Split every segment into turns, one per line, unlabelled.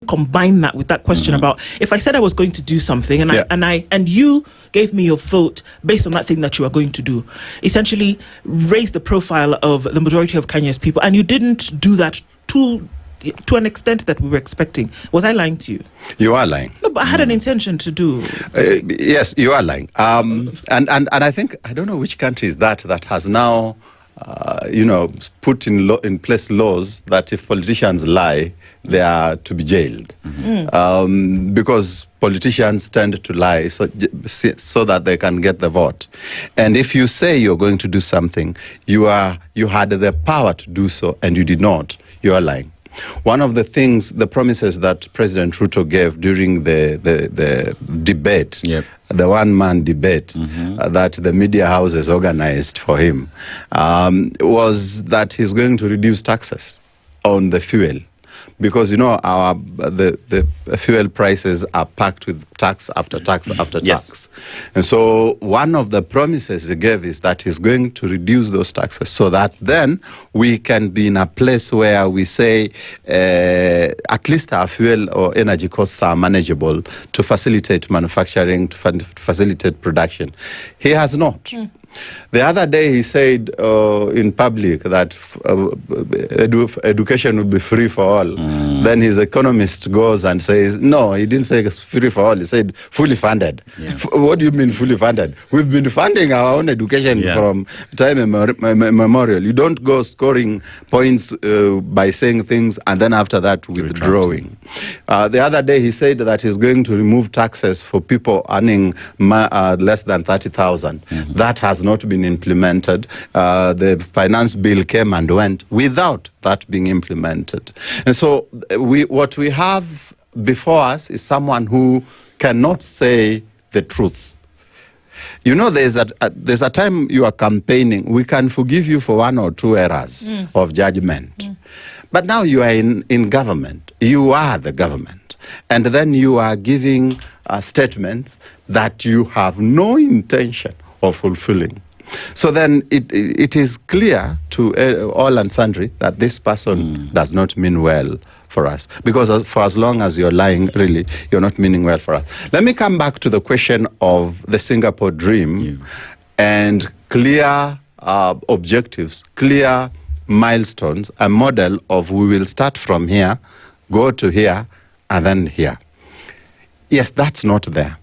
combine that with that question about if I said I was going to do something and you gave me your vote based on that thing that you are going to do, essentially raise the profile of the majority of Kenya's people, and you didn't do that to an extent that we were expecting. Was I lying to you?
You are lying.
No, but I had an intention to do.
Yes, you are lying. And I think, I don't know which country is that has now, put in place laws that if politicians lie, they are to be jailed. Because politicians tend to lie so that they can get the vote. And if you say you're going to do something, you had the power to do so and you did not, you are lying. One of the things, the promises that President Ruto gave during the debate, the one-man debate that the media houses organized for him, was that he's going to reduce taxes on the fuel. Because, the fuel prices are packed with tax after tax after tax. And so one of the promises he gave is that he's going to reduce those taxes so that then we can be in a place where we say at least our fuel or energy costs are manageable to facilitate manufacturing, to facilitate production. He has not. The other day he said in public that education will be free for all. Then his economist goes and says, no, he didn't say it's free for all. He said fully funded. What do you mean fully funded? We've been funding our own education from time immemorial. You don't go scoring points by saying things and then after that withdrawing. The other day he said that he's going to remove taxes for people earning less than 30,000. That has not been implemented. The finance bill came and went without that being implemented. And so what we have before us is someone who cannot say the truth. There's a time you are campaigning, we can forgive you for one or two errors of judgment. But now you are in government. You are the government. And then you are giving statements that you have no intention of fulfilling. So then it is clear to all and sundry that this person does not mean well for us. Because for as long as you're lying, really, you're not meaning well for us. Let me come back to the question of the Singapore dream and clear objectives, clear milestones, a model of we will start from here, go to here, and then here. Yes, that's not there.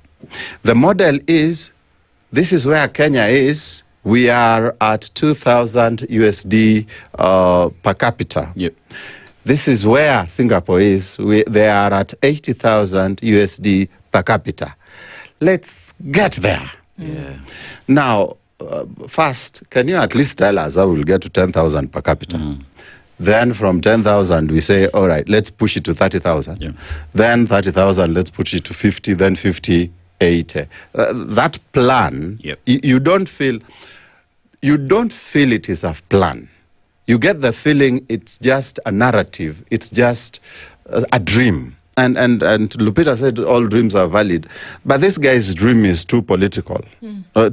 The model is, this is where Kenya is. We are at 2,000 USD per capita. This is where Singapore is. They are at 80,000 USD per capita. Let's get there. Now, first, can you at least tell us how we'll get to 10,000 per capita? Then from 10,000, we say, all right, let's push it to 30,000. Then 30,000, let's push it to 50, then 50, 80. That plan, you don't feel it is a plan. You get the feeling it's just a narrative. It's just a dream. And Lupita said all dreams are valid. But this guy's dream is too political,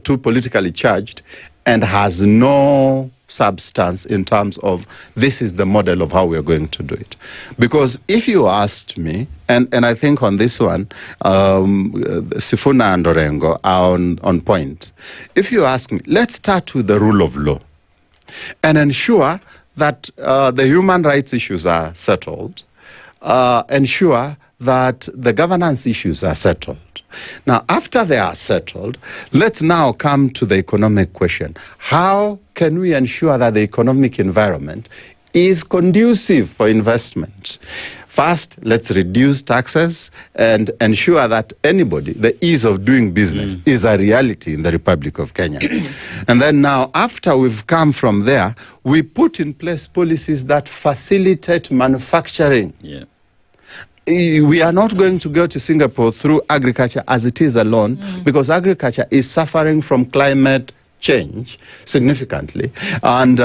too politically charged, and has no substance in terms of this is the model of how we're going to do it. Because if you asked me, and I think on this one, Sifuna and Orengo are on point. If you ask me, let's start with the rule of law and ensure that the human rights issues are settled, ensure that the governance issues are settled. Now, after they are settled, let's now come to the economic question. How can we ensure that the economic environment is conducive for investment? First, let's reduce taxes and ensure that the ease of doing business is a reality in the Republic of Kenya. And then now, after we've come from there, we put in place policies that facilitate manufacturing. We are not going to go to Singapore through agriculture as it is alone, because agriculture is suffering from climate change significantly. And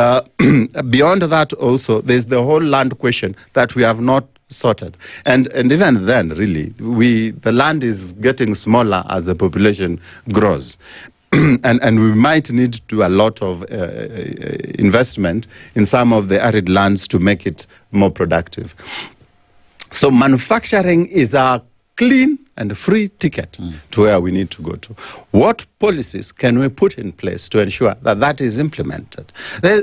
beyond that also, there's the whole land question that we have not sorted. And even then, really, the land is getting smaller as the population grows. And we might need to do a lot of investment in some of the arid lands to make it more productive. So manufacturing is a clean and free ticket to where we need to go to. What policies can we put in place to ensure that that is implemented?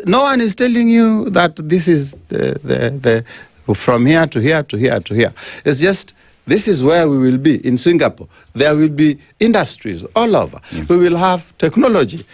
No one is telling you that this is the from here to here to here to here. It's just, this is where we will be. In Singapore, there will be industries all over. We will have technology.